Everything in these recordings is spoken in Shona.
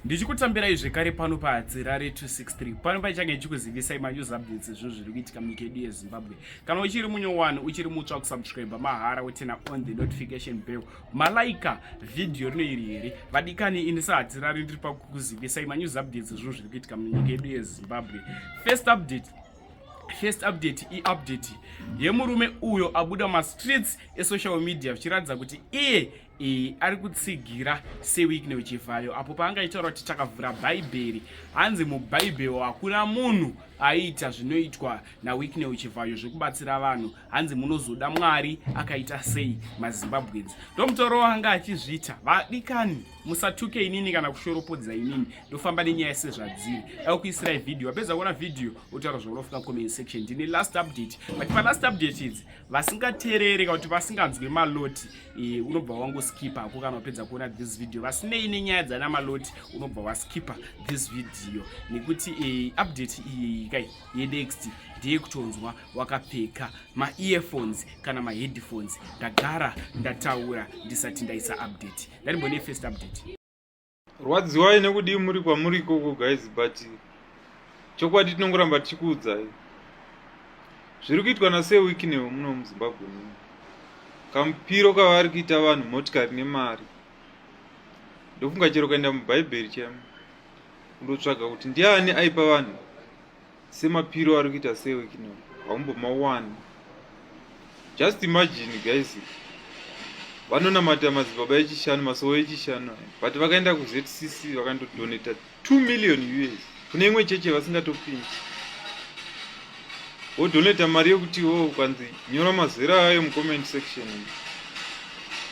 Ndichikutambirai zvekare pano paHadzirare 263 pano pachange chikuzivisai manews updates ezvo zviri kuitika munyika yedu yeZimbabwe. Kana uchiri munyowani uchiri mutsva kusubscribe mahara wotena on the notification bell malaika video rino iri here vadikani ini saHadzirare ndiri pakukuzivisai manews updates ezvo zviri kuitika munyika yedu yeZimbabwe. First update i-update yemurume uyo abuda mastreets esocial media vichiratidza kuti iye ari kutsigira sewiki neuchivhayo apo paangaitaura kuti takavhura bhaibheri hanzi mubhaibheri hakuna munhu aiita zvinoitwa nawiki neuchivhayo zvekubatsira vanhu hanzi munozoda mwari akaita sei mazimbabwenzi ndomutoro wanga achizviita vadikani musatuke inini kana kushoropodza inini ndofamba nenyaya sezvadziri akuisirai video wapedza kuona video otaura zvaunofuna comment section ndine last update but palast update idzi vasingateerere kana kuti vasinganzwi maloti unobva wangoskipa ako kana wapedza kuona this video vasinei nenyaya dzana maloti unobva waskipa this video nekuti update iyi kai yenext ndiye kutonzwa wakapfeka ma-earphones kana ma-headphones ndagara ndataura ndisati ndaisa update ndarimbone first update rwadziwai nekudii muri kwamuri ikoko guys but chokwadi tinongoramba tichikuudzai zviri kuitwa nasewiki newo muno muZimbabwe muno kamupiro kavari kuita vanhu motikari nemari ndofunga chero kaenda mubhaibheri chamo kundotsvaga kuti ndiani aipa vanhu semapiro ari kuita sewiki newo haumbomawani. Just imagine guys vanonamata madzibaba echishanu masowo echishanu but vakaenda kuZCC vakandodonata 2 million US kune imwe cheche vasingatopinzi wodonata mari yekuti ukanzi nyora mazera ayo mucomment section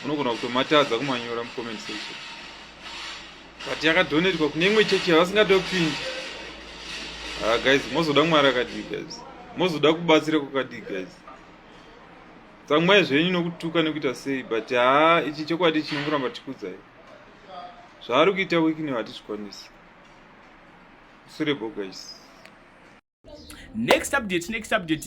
unogona kutomatadza kumanyora mucomment section but yakadonatwa kune imwe cheche vasingatopinzi. Guys mozoda mwari akadii guys mozoda kubatsira kwakadii guys tsamwai zvenyu nokutuka nekuita sei but ichi chokwadi chinongoramba tikudzai zvaari kuita wiki newo hatizvikwanisi surebo guys. Next update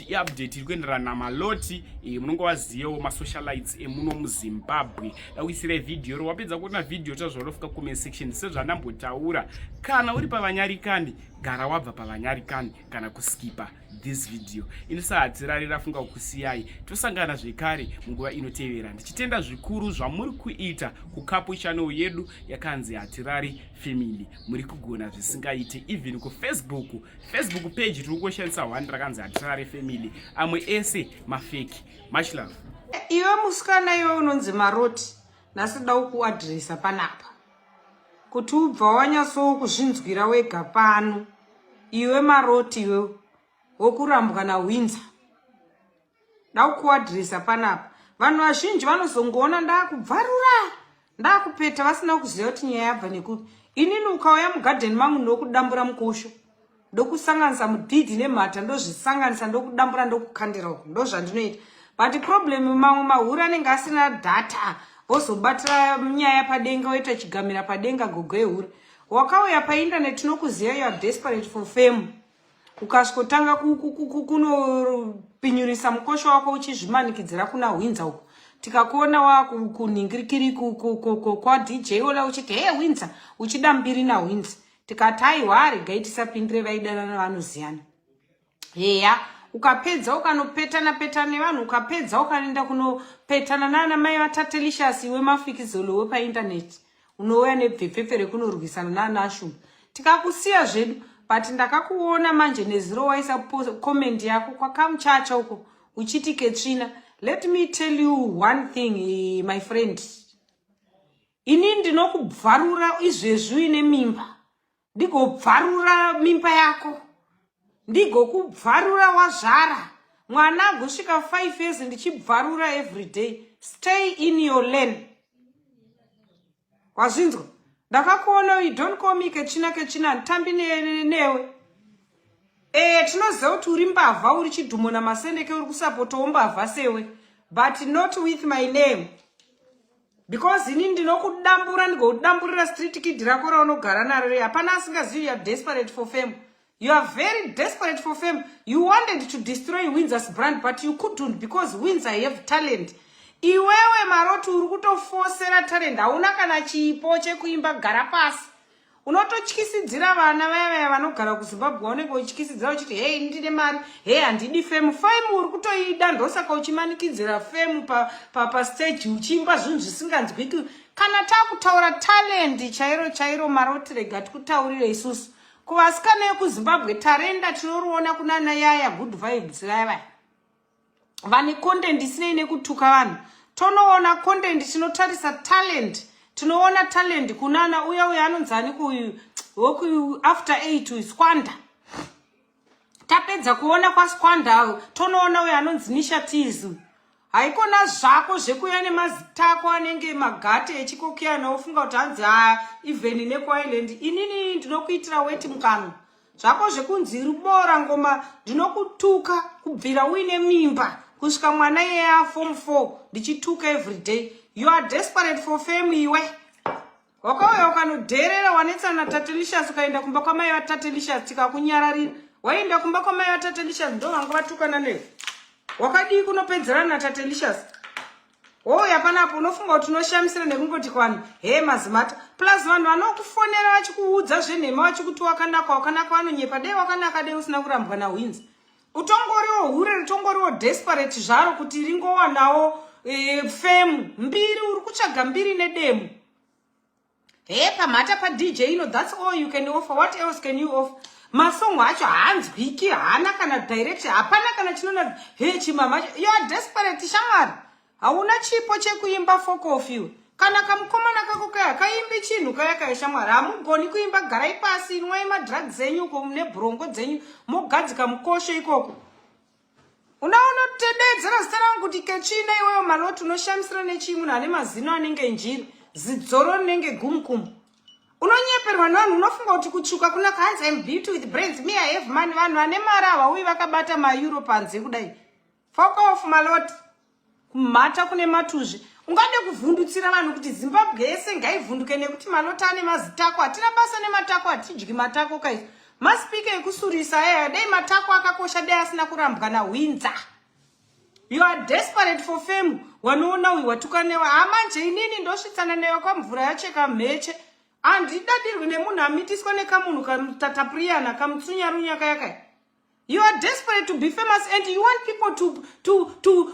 i-update iri kuenderana namaloti munonge waziyewo masocialites emuno muZimbabwe dakuisirai video ro wapedza kuona video tazvaunofika comment section sezvanambotaura kana uri pavanyarikani gara wabva pavanyarikani kana kuskipa this video ini saHadzirare rafunga kukusiyai tosangana zvekare munguva inotevera ndichitenda zvikuru zvamuri kuita kukapu channel yedu yakanzi Hadzirare Family muri kugona zvisingaite even kufacebook page tiri kushandisa 1 rakanzi Hadzirare Family amwe ese mafeki. Much love. Iwe musikana iwe unonzi Maroti nasida kuadresa panapa kuti ubva wanyaso kuzvinzwira wega pano iwe Maroti iwe wokurambwa naWindsor ndakuadresa panapa vanhu vazhinji vanozongoona ndakubvarura ndakupeta vasina kuziva kuti nyaya yabva nekupi inini ukauya mugarden mangu ndokudambura mukosho ndokusanganisa mudhidhi nemhata ndozvisanganisa ndokudambura ndokukandira uku ndozvandinoita but problem mamwe mahuri anenge asina data vozobatira nyaya padenga woita chigamira padenga gogo yehuri wakauya painternet tinokuziva you are desperate for fame ukasvotanga kunopinyurisa mukosho wako uchizvimanikidzira kuna Windsor uko tikakuona wakuningirikiri kwa DJ ola uchiti hey Windsor uchida mbiri na Windsor tikati aiwa regai tisapindire vaidana nevanoziyana heya ukapedza ukanopetana nevanhu ukapedza ukaenda kunopetana nana mai vatatelicious iwe mafikizolo wepainternet unouya nebvepfefe rekunorwisana nana ashuma tikakusiya zvedu but ndakakuona manje neziro waisa comment yako kwakamuchacha uko uchiti Katrina. Let me tell you one thing my friend, ini ndinokubvarura izvezvi ine mimba ndigobvarura mimba yako ndigokubvarura wazvara mwana agosvika 5 years ndichibvarura every day. Stay in your lane wazvinzwa ndakakuona you don't call me Kechina ntambi newe tinoziva kuti uri mbavha uri chidhumo namasendeke uri kusapotawo mbavha sewe but not with my name because ini ndinokudambura ndigokudamburira street kid rako raunogara naro hapana asingazivi you are desperate for fame. You are very desperate for fame. You wanted to destroy Windsor's brand but you couldn't because Windsor have talent. Iwewe Maroti uri kutofosera talent hauna kana chipo chekuimba gara pasi unototyisidzira vana vaya vanogara kuzimbabwe unenge uchityisidzira uchiti hei ndine mari, hei handidi femu. Femu uri kutoida ndosaka uchimanikidzira femu pastage uchiimba zvinhu zvisinganzwiki. Kana takutaura talendi chairo Maroti, rega tikutaurire isusu kuvasikana vekuzimbabwe. Tarenda tinoriona kunana Yaya Good Vibes vaya vane content isinei nekutuka vanhu. Tonoona content tinotarisa talent, tinoona talent kunana uya anonzani woku after 8 Squander. Tapedza kuona kwaSquander tonoona uya anonzi Initiatives. Haikona zvako zvekuya nemazita ako anenge magate echikokiyana ofunga kuti hanzi even neku-island inini ndinokuitira weti mukano. Zvako zvekunzi rubora ngoma ndinokutuka kubvira uine mimba kusvika mwana yeya form 4 ndichituka every day. You are desperate for fame iwe. Wakauya ukanodherera wanetsana naTatelicious ukaenda kumba kwamai vaTatelicious tikakunyararira. Waenda kumba kwamai vaTatelicious ndo vanga vatukana newe. Wakadii kunopedzerana naTatelicious. Yapanapo unofunga kuti unoshamisira nekungoti kwani he mazimata plus vanhu vanokufonera vachikuudza zvenhema vachikuti wakanaka vanonyepa dei wakanaka dei usina kurambwa naWinds. Utongoriwo hure ritongoriwo desperate zvaro kuti ringowanawo fame mbiri uri kutsvaga mbiri nedemo. Pamhata paDJ that's all you can offer. What else can you offer? Masongo acho haanzwiki, haana kana direction, hapana kana chinona chimama. You are desperate shamwari. Hauna chipo chekuimba fuck off you. Kana kamukomana kako kaya kaimbi chinhu kaya shamwari. Hamugoni kuimba garai pasi inoima drugs zenyu nebrongo dzenyu mogadzika mukosho ikoko. Unaona tededzera zita rangu kuti Kechina iwewe Maloti unoshamisira nechimwe ane mazino anenge njiri, zidzoro rinenge gumukumu. Unonyeperwa nevanhu unofunga kuti kutsvuka kuna kanzi I'm built with brains, me I have money. Vanhu vane mari havauyi vakabata maEuro panze kudai. Fuck off Maloti. Kumhata kune matuzvi. Ungade kuvhundutsira vanhu kuti Zimbabwe yese ngaivhunduke nekuti Maloti ane mazitako. Hatina basa nematako, hatidyi matako kai. Masipika ekusurisa dei matako akakosha dei asina kurambwa naWinds. You are desperate for fame. Wanoona uyu watukanewa amanje inini ndosvitsana newe kwamvura yacheka mheche. Handidadirwi nemunhu amitiswa nekamunhu kamutatapuriyana kamutsunyarunya kayakaya. You are desperate to be famous and you want people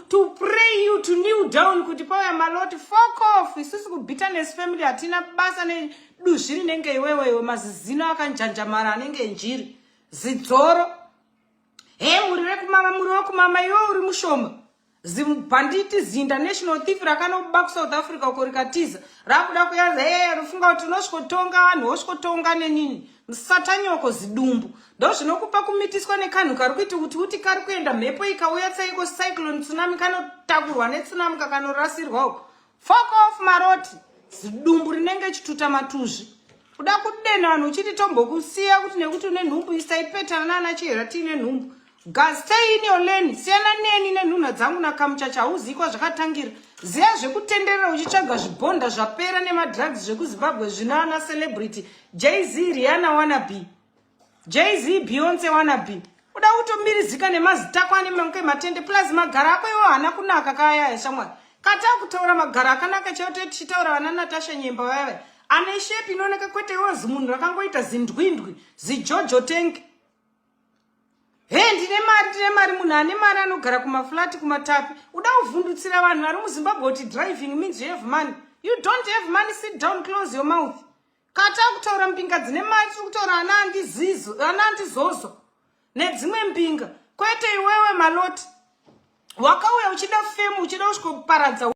to pray you, to kneel down kuti pauya Maloti. Fuck off. Isusu kubitterness family hatina basa neduzvi rinenge iwewe mazizino akanjanjamara anenge njiri. Zidzoro. Muri rekumama muri wekumama iwe uri mushoma. Zimbanditi zi-international thief rakanobuba kuSouth Africa uko rikatiza. Rakuda kuyaza rufunga kuti unosvikotonga vanhu wosvikotonga nenini. Musatanyoko zidumbu. Ndo zvinokupa kumitiswa nekanhu kari kuita kuti kari kuenda mhepo ikauya tsaiko cyclone tsunami kanotakurwa netsunami kakanorasirwa uko. Fuck off Maroti. Zidumbu rinenge chituta matuzvi. Kuda kudena vanhu uchiti tombokusiya kuti nekuti une nhumbu isaipetana nana chihera tine nhumbu. Stay in your lane. Siyana neni nenhunha dzangu nakamuchacha hauzikwa zvakatangira. Ziya zvekutenderera uchitsvaga zvibhonda zvapera nemadrugs zvekuZimbabwe zvinoana celebrity. Jay-Z, Rihanna wannabe. Jay-Z, Beyonce wannabe. Uda kutomirizika nemazita ako ane matende plus magara ako iwo hana kunaka kaya shamwari. Kata kutaura magara akanaka chete tichitaura vana Natasha Nyemba vaya. Ane shape inooneka kwete iwo zimunhu rakangoita zindwindwi, zijojo tank. Ndine mari munhu ane mari anogara kumaflati kumatapi. Uda kuvhundutsira vanhu vari muZimbabwe kuti driving means you have money. You don't have money, sit down, close your mouth. Kata kutaura mpinga dzine mari tiri kutaura ana andizozo nedzimwe mpinga. Kwete iwewe Maloti wakauya uchida fame uchida kusvikoparadza